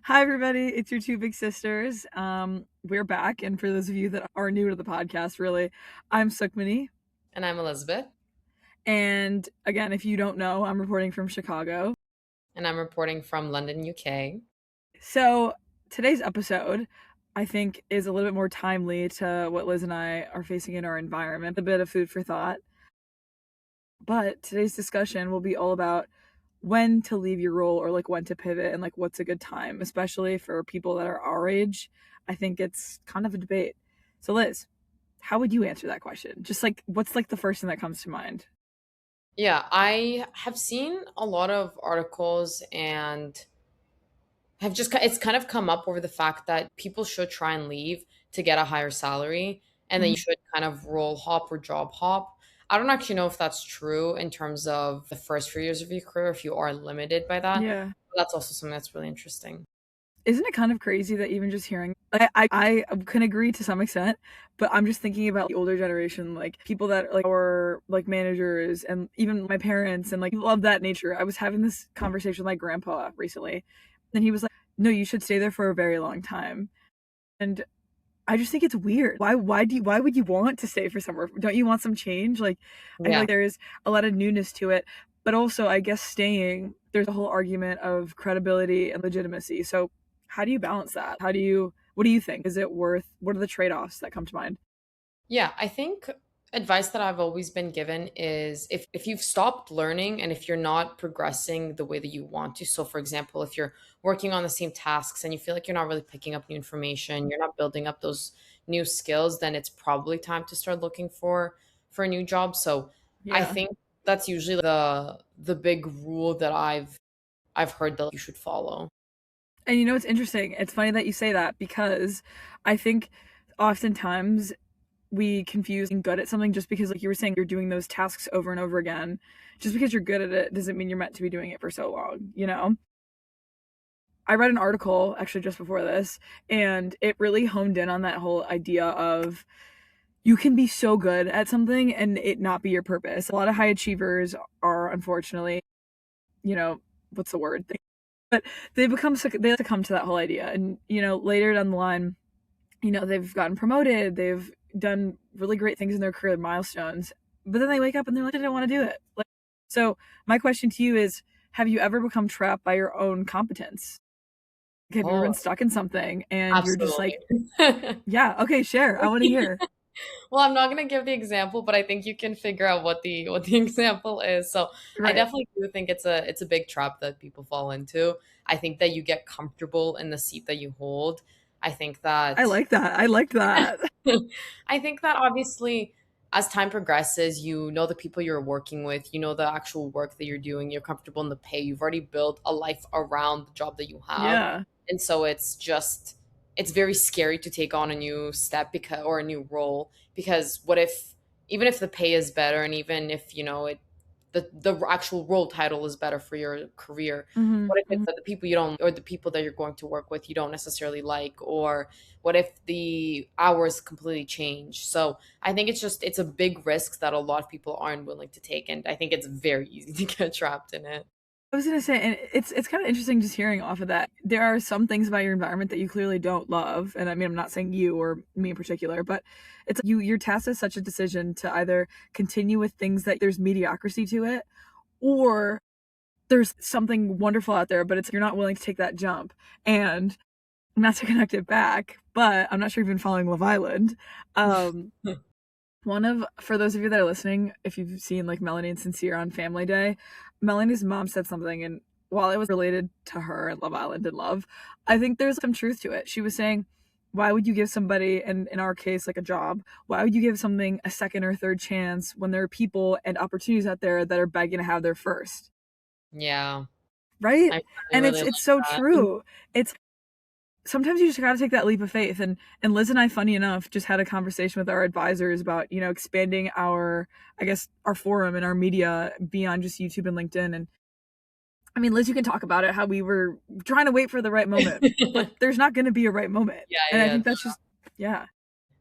Hi, everybody. It's your two big sisters. We're back. And for those of you that are new to the podcast, really, I'm Sukmani. And I'm Elizabeth. And again, if you don't know, I'm reporting from Chicago. And I'm reporting from London, UK. So today's episode, I think, is a little bit more timely to what Liz and I are facing in our environment, a bit of food for thought. But today's discussion will be all about when to leave your role or like when to pivot and like what's a good time, especially for people that are our age. I think it's kind of a debate. So Liz, how would you answer that question? Just like what's like the first thing that comes to mind? Yeah, I have seen a lot of articles and it's kind of come up over the fact that people should try and leave to get a higher salary and then Mhm. you should kind of role hop or job hop. I don't actually know if that's true in terms of the first few years of your career, if you are limited by that. Yeah. But that's also something that's really interesting. Isn't it kind of crazy that even just hearing I can agree to some extent, but I'm just thinking about the older generation, like people that like are like managers and even my parents and like people of that nature. I was having this conversation with my grandpa recently, and he was like, "No, you should stay there for a very long time." And I just think it's weird. Why would you want to stay for somewhere? Don't you want some change? Like I feel Yeah. like there's a lot of newness to it, but also I guess staying, there's a whole argument of credibility and legitimacy. So how do you balance that? What do you think? Is it worth what are the trade-offs that come to mind? Yeah, I think advice that I've always been given is if you've stopped learning and if you're not progressing the way that you want to. So, for example, if you're working on the same tasks and you feel like you're not really picking up new information, you're not building up those new skills, then it's probably time to start looking for a new job. So, I Yeah. think that's usually the big rule that I've heard that you should follow. And you know it's interesting. It's funny that you say that because I think oftentimes we confuse being good at something just because like you were saying you're doing those tasks over and over again. Just because you're good at it doesn't mean you're meant to be doing it for so long, you know? I read an article actually just before this, and it really honed in on that whole idea of you can be so good at something and it not be your purpose. A lot of high achievers are unfortunately, you know, what's the word? But they succumb to that whole idea, and later down the line, they've gotten promoted, they've done really great things in their career milestones, but then they wake up and they're like, I don't want to do it. Like, so my question to you is, have you ever become trapped by your own competence? Like, have you ever Oh, been stuck in something and you're just like, absolutely. yeah, okay, share. I want to hear. Well, I'm not going to give the example, but I think you can figure out what the example is. So, I Right. definitely do think it's a big trap that people fall into. I think that you get comfortable in the seat that you hold. I think I that like that. I liked that. I think that obviously as time progresses, you know the people you're working with, you know the actual work that you're doing, you're comfortable in the pay. You've already built a life around the job that you have. Yeah. And so it's very scary to take on a new step because or a new role because what if even if the pay is better and even if, the actual role title is better for your career, Hmm. what if it's Hmm. that the people you don't or the people that you're going to work with you don't necessarily like, or what if the hours completely change? So I think it's a big risk that a lot of people aren't willing to take, and I think it's very easy to get trapped in it. I was gonna say, and it's kind of interesting just hearing off of that. There are some things about your environment that you clearly don't love, and I mean, I'm not saying you or me in particular, but it's you're tasked with such a decision to either continue with things that there's mediocrity to it, or there's something wonderful out there, but it's you're not willing to take that jump. And not to connect it back, but I'm not sure you've been following Love Island. Um, One of for those of you that are listening, if you've seen like Melanie and Sincere on Family Day, Melanie's mom said something, and while it was related to her and Love Island and love, I think there's some truth to it. She was saying, why would you give somebody, and in our case, like a job, why would you give something a second or third chance when there are people and opportunities out there that are begging to have their first? Yeah, Right? I And really it's like so that. true. It's sometimes you just got to take that leap of faith, and Liz and I, funny enough, just had a conversation with our advisors about expanding our, I guess, our forum and our media beyond just YouTube and LinkedIn. And I mean, Liz, you can talk about it, how we were trying to wait for the right moment, but there's not going to be a right moment. Yeah, And I yeah. think that's just, yeah.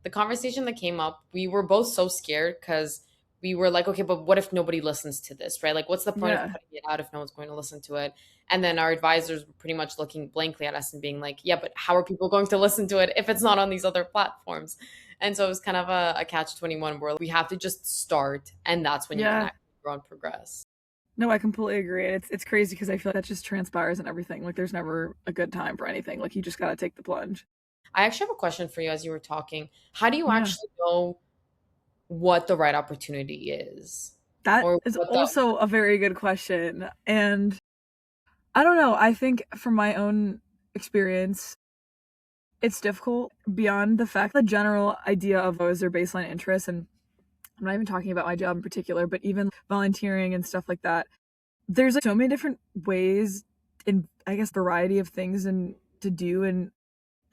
The conversation that came up, we were both so scared because we were like, okay, but what if nobody listens to this, right? Like, what's the point of Yeah. putting it out if no one's going to listen to it? And then our advisors were pretty much looking blankly at us and being like, yeah, but how are people going to listen to it if it's not on these other platforms? And so it was kind of a catch 21 where we have to just start, and that's when you can Yeah. actually grow and progress. No, I completely agree. It's crazy because I feel like that just transpires and everything. Like there's never a good time for anything. Like you just gotta take the plunge. I actually have a question for you as you were talking. How do you Yeah. actually know what the right opportunity is? That Or is what the also a very good question. And I don't know. I think from my own experience, it's difficult beyond the fact the general idea of what is their baseline interest. And I'm not even talking about my job in particular, but even volunteering and stuff like that. There's like so many different ways and I guess variety of things and to do. And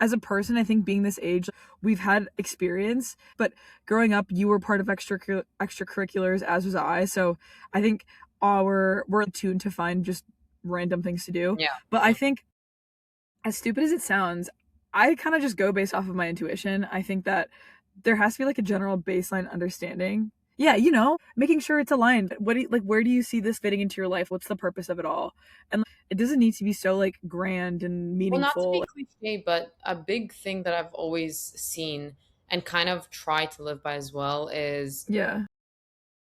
as a person, I think being this age, we've had experience, but growing up, you were part of extracurriculars, as was I. So I think we're tuned to find just random things to do. yeah, But I yeah. think, as stupid as it sounds, I kind of just go based off of my intuition. I think that there has to be like a general baseline understanding. Yeah, making sure it's aligned. What do you, like? Where do you see this fitting into your life? What's the purpose of it all? And like, it doesn't need to be so like grand and Well, not to meaningful. be cliche, but a big thing that I've always seen and kind of try to live by as well is Yeah.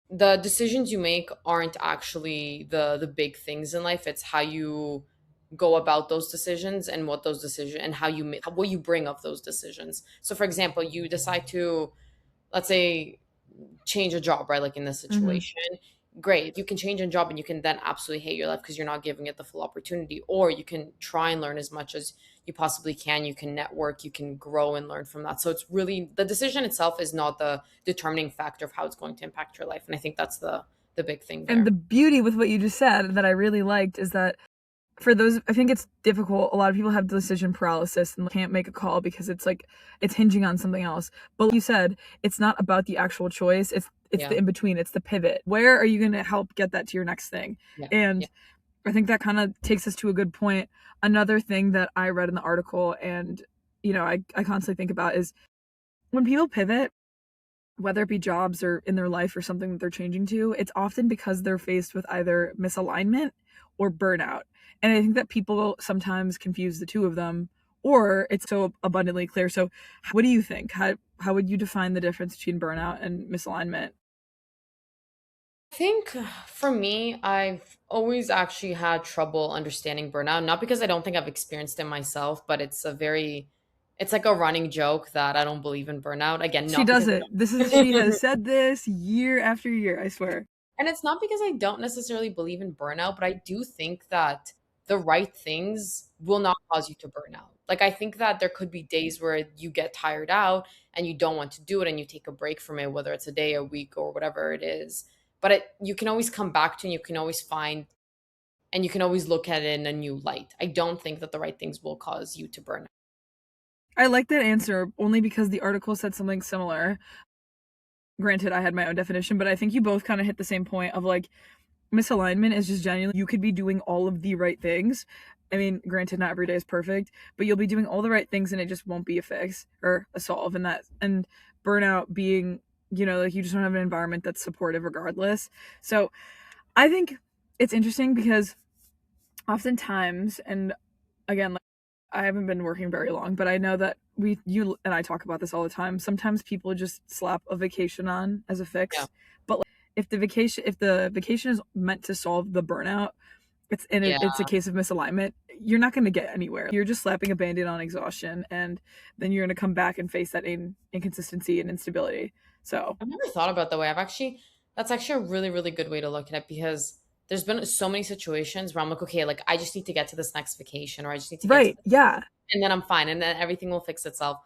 the decisions you make aren't actually the big things in life. It's how you go about those decisions and what those decisions and how you make what you bring of those decisions. So for example, you decide to, let's say, change a job, right? Like in this Hmm. situation, great. You can change a job and you can then absolutely hate your life because you're not giving it the full opportunity. Or you can try and learn as much as you possibly can. You can network, you can grow and learn from that. So it's really the decision itself is not the determining factor of how it's going to impact your life. And I think that's the big thing And there. the beauty with what you just said that I really liked is that for those, I think it's difficult. A lot of people have decision paralysis and can't make a call because it's like it's hinging on something else. But like you said, it's not about the actual choice. It's Yeah. the in between. It's the pivot. Where are you going to help get that to your next thing? Yeah. Yeah. And I think that kind of takes us to a good point. Another thing that I read in the article and I constantly think about is when people pivot, whether it be jobs or in their life or something that they're changing to, it's often because they're faced with either misalignment or burnout. And I think that people sometimes confuse the two of them, or it's so abundantly clear. So, what do you think? How would you define the difference between burnout and misalignment? I think for me, I've always actually had trouble understanding burnout, not because I don't think I've experienced it myself, but it's like a running joke that I don't believe in burnout. Again, She not because doesn't. She has said this year after year, I swear. and it's not because I don't necessarily believe in burnout, but I do think that the right things will not cause you to burn out. Like I think that there could be days where you get tired out and you don't want to do it and you take a break from it, whether it's a day, a week, or whatever it is. But you can always come back to and you can always find and you can always look at it in a new light. I don't think that the right things will cause you to burn out. I like that answer only because the article said something similar. Granted, I had my own definition, but I think you both kind of hit the same point of like misalignment is just genuinely you could be doing all of the right things. I mean, granted, not every day is perfect, but you'll be doing all the right things and it just won't be a fix or a solve. And burnout being, like you just don't have an environment that's supportive regardless. So I think it's interesting because oftentimes, and again, like I haven't been working very long, but I know that you and I talk about this all the time. Sometimes people just slap a vacation on as a Yeah. fix, but like, if the vacation is meant to solve the burnout, Yeah. it's a case of misalignment. You're not going to get anywhere. You're just slapping a band-aid on exhaustion, and then you're going to come back and face that inconsistency and instability. So I've never thought about that way. That's actually a really, really good way to look at it because there's been so many situations where I'm like, okay, like I just need to get to this next vacation or I just need to get to right, this yeah, and then I'm fine and then everything will fix itself.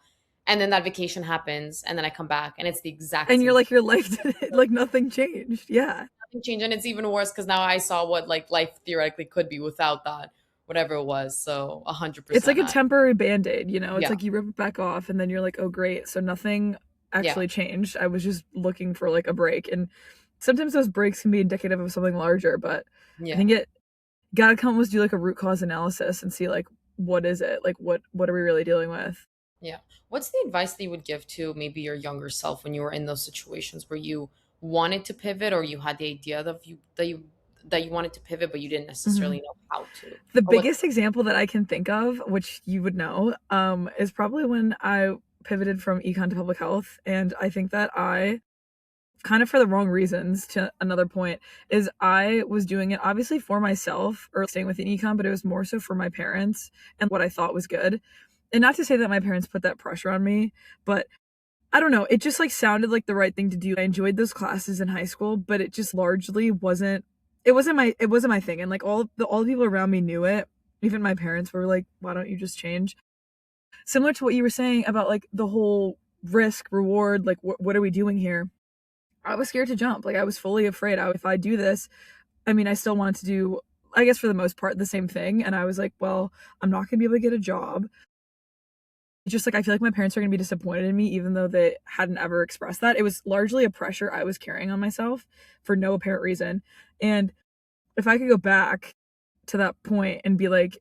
And then that vacation happens and then I come back and it's the exact and you're same like your life like nothing changed. Yeah, change. And it's even worse because now I saw what like life theoretically could be without that, whatever it was. So a hundred it's like percent. a temporary band-aid. It's Yeah. like you rip it back off, and then you're like, oh great, so nothing Yeah. actually changed. I was just looking for like a break, and sometimes those breaks can be indicative of something larger. But I Yeah. think it gotta come almost do like a root cause analysis and see like what is it, like what are we really dealing with. Yeah. What's the advice that you would give to maybe your younger self when you were in those situations where you wanted to pivot, or you had the idea of you that you wanted to pivot, but you didn't Mhm. necessarily know how to, The or what? biggest example that I can think of, which you would know, is probably when I pivoted from econ to public health, and I think that I kind of for the wrong reasons to another point is I was doing it obviously for myself or staying within econ, but it was more so for my parents and what I thought was good. And not to say that my parents put that pressure on me, but I don't know, it just like sounded like the right thing to do. I enjoyed those classes in high school, but it just largely wasn't my thing. And like all the people around me knew it. Even my parents were like, why don't you just change? Similar to what you were saying about like the whole risk reward, like what are we doing here? I was scared to jump. Like I was fully afraid. If I do this, I mean, I still wanted to do, I guess for the most part, the same thing. And I was like, well, I'm not gonna be able to get a job. Just like I feel like my parents are gonna be disappointed in me, even though they hadn't ever expressed that. It was largely a pressure I was carrying on myself for no apparent reason. And if I could go back to that point and be like,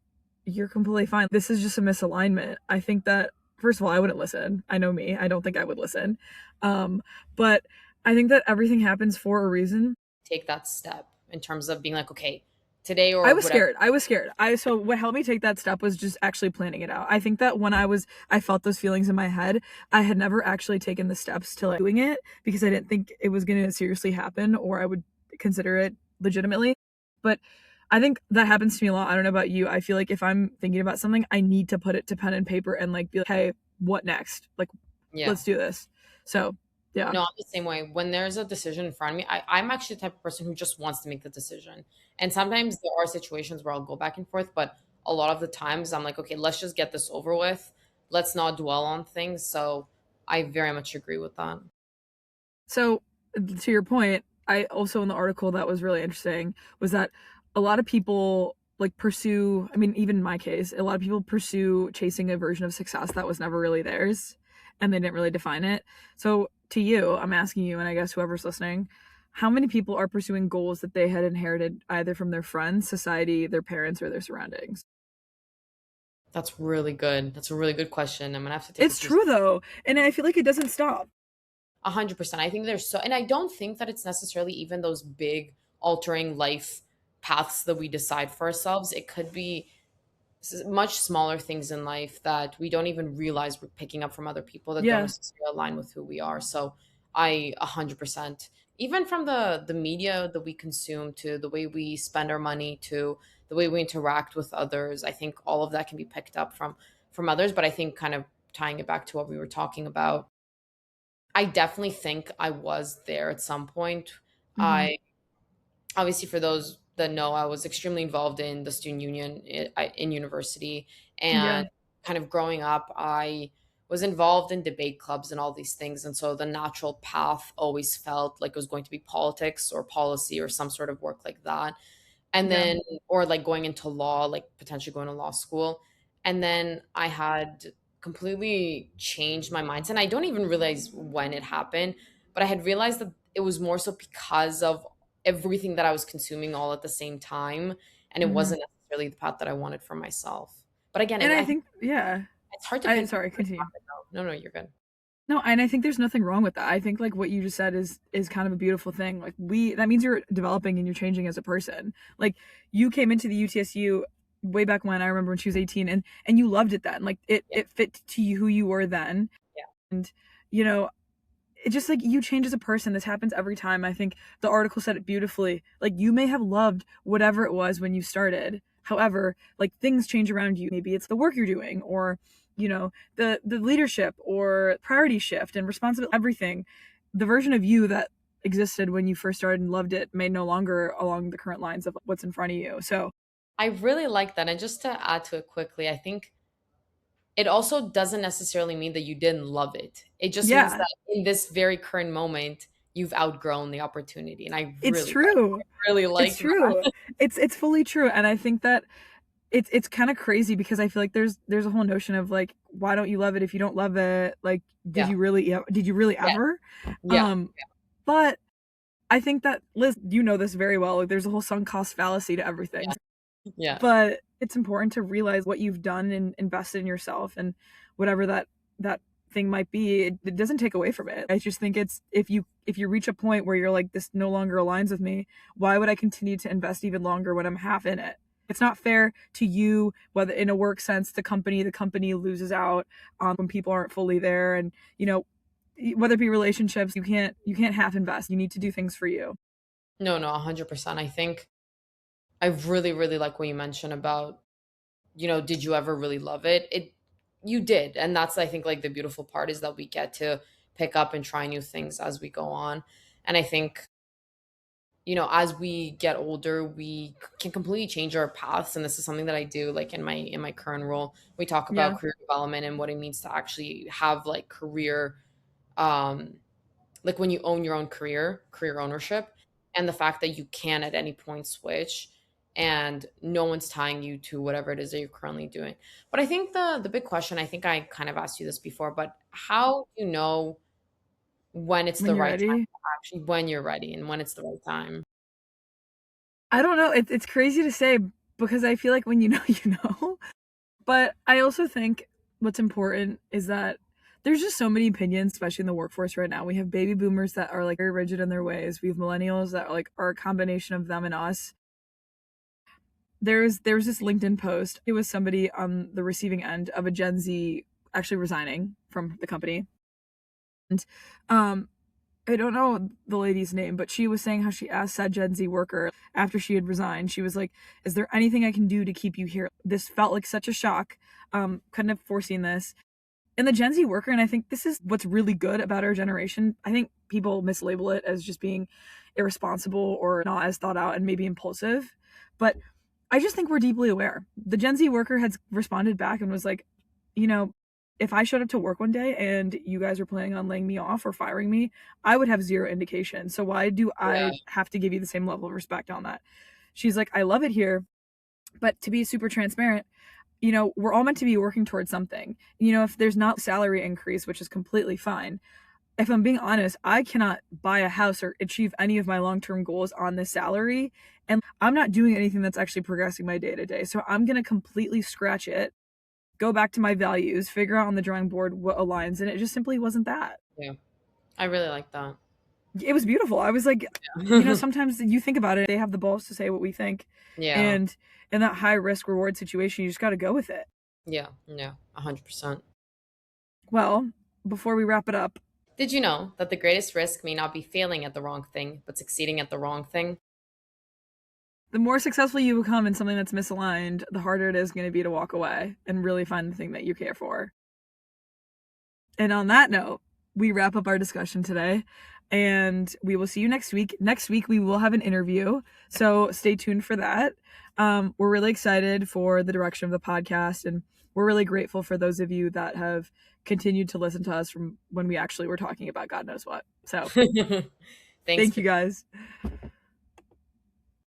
you're completely fine. This is just a misalignment. I think that first of all, I wouldn't listen. I know me. I don't think I would listen. But I think that everything happens for a reason. Take that step in terms of being like, okay, today I or was whatever. scared. I was scared. I so what helped me take that step was just actually planning it out. I think that when I felt those feelings in my head, I had never actually taken the steps to like doing it because I didn't think it was going to seriously happen or I would consider it legitimately. But I think that happens to me a lot. I don't know about you. I feel like if I'm thinking about something, I need to put it to pen and paper and like be like, hey, what next? Like, Yeah. let's do this. So, yeah. No, I'm the same way. When there's a decision in front of me, I'm actually the type of person who just wants to make the decision. And sometimes there are situations where I'll go back and forth, but a lot of the times I'm like, okay, let's just get this over with. Let's not dwell on things. So I very much agree with that. So, to your point, I also in the article that was really interesting was that a lot of people like pursue, I mean, even in my case, a lot of people pursue chasing a version of success that was never really theirs and they didn't really define it. So, to you, I'm asking you, and I guess whoever's listening, how many people are pursuing goals that they had inherited either from their friends, society, their parents, or their surroundings? That's really good. That's a really good question. I'm gonna have to take a It's few. true though, and I feel like it doesn't stop. 100%. I think there's so, and I don't think that it's necessarily even those big altering life paths that we decide for ourselves. It could be much smaller things in life that we don't even realize we're picking up from other people that don't Yeah. necessarily align with who we are. So I 100%, even from the media that we consume to the way we spend our money to the way we interact with others, I think all of that can be picked up from others. But I think kind of tying it back to what we were talking about, I definitely think I was there at some point. Hmm. I obviously, for those that know, I was extremely involved in the student union in university, Yeah. and kind of growing up, I was involved in debate clubs and all these things, and so the natural path always felt like it was going to be politics or policy or some sort of work like that. And Yeah. then, or like going into law, like potentially going to law school. And then I had completely changed my mindset. And I don't even realize when it happened, but I had realized that it was more so because of everything that I was consuming all at the same time. And it Hmm. wasn't necessarily the path that I wanted for myself. But again, And I I think think, yeah. it's hard to I pinpoint sorry, what continue. happened though. No, no, you're good. No, and I think there's nothing wrong with that. I think like what you just said is kind of a beautiful thing. Like that means you're developing and you're changing as a person. Like you came into the UTSU way back when I remember when she was 18 and you loved it then. Like it Yeah, it fit to you who you were then. yeah, And you know, it just like you change as a person. This happens every time. I think the article said it beautifully. Like you may have loved whatever it was when you started. However, like things change around you. Maybe it's the work you're doing or the leadership or priority shift and responsibility everything. The version of you that existed when you first started and loved it may no longer along the current lines of what's in front of you. So, I really like that. And just to add to it quickly, I think it also doesn't necessarily mean that you didn't love it. It just means yeah, that in this very current moment, you've outgrown the opportunity. And it's true. really It's like true. that. It's fully true and I think that it's kind of crazy because I feel like there's a whole notion of like why don't you love it if you don't love it? Like Yeah. did you really Yeah. ever? Yeah. Um but I think that Liz, you know this very well. Like there's a whole sunk cost fallacy to everything. Yeah. Yeah. But it's important to realize what you've done and invested in yourself and whatever that thing might be, it doesn't take away from it. I just think it's, if you reach a point where you're like, this no longer aligns with me, why would I continue to invest even longer when I'm half in it? It's not fair to you, whether in a work sense, the company loses out when people aren't fully there. And whether it be relationships, you can't half invest. You need to do things for you. No, no, 100%. I think I really, really like what you mentioned about, did you ever really love it? You did. And that's, I think, like the beautiful part is that we get to pick up and try new things as we go on. And I think, as we get older, we can completely change our paths. And this is something that I do like in my current role. We talk about Yeah. career development and what it means to actually have like career, um, like when you own your own career ownership, and the fact that you can at any point switch and no one's tying you to whatever it is that you're currently doing. But I think the big question, I think I kind of asked you this before, but how do you know when it's When the you're right time ready. to actually, when you're ready and when it's the right time? I don't know. It's crazy to say because I feel like when you know, you know. But I also think what's important is that there's just so many opinions, especially in the workforce right now. We have baby boomers that are like very rigid in their ways. We have millennials that are like are a combination of them and us. There was this LinkedIn post. It was somebody on the receiving end of a Gen Z actually resigning from the company. And I don't know the lady's name, but she was saying how she asked said Gen Z worker after she had resigned. She was like, "Is there anything I can do to keep you here?" This felt like such a shock. Couldn't have foreseen this. And the Gen Z worker, and I think this is what's really good about our generation. I think people mislabel it as just being irresponsible or not as thought out and maybe impulsive. But I just think we're deeply aware. The Gen Z worker had responded back and was like, you know, if I showed up to work one day and you guys were planning on laying me off or firing me, I would have zero indication. So why do Yeah. I have to give you the same level of respect on that? She's like, I love it here, but to be super transparent, we're all meant to be working towards something. If there's not salary increase, which is completely fine, if I'm being honest, I cannot buy a house or achieve any of my long-term goals on this salary. And I'm not doing anything that's actually progressing my day to day. So I'm going to completely scratch it, go back to my values, figure out on the drawing board what aligns. And it just simply wasn't that. Yeah. I really like that. It was beautiful. I was like, Yeah. sometimes you think about it, they have the balls to say what we think. Yeah. And in that high risk reward situation, you just got to go with it. Yeah. Yeah. 100%. Well, before we wrap it up, Did you know that the greatest risk may not be failing at the wrong thing, but succeeding at the wrong thing? the more successful you become in something that's misaligned, the harder it is going to be to walk away and really find the thing that you care for. And on that note, we wrap up our discussion today and we will see you next week. Next week, we will have an interview. So stay tuned for that. We're really excited for the direction of the podcast, and we're really grateful for those of you that have continued to listen to us from when we actually were talking about God knows what. So Thanks thank for you guys.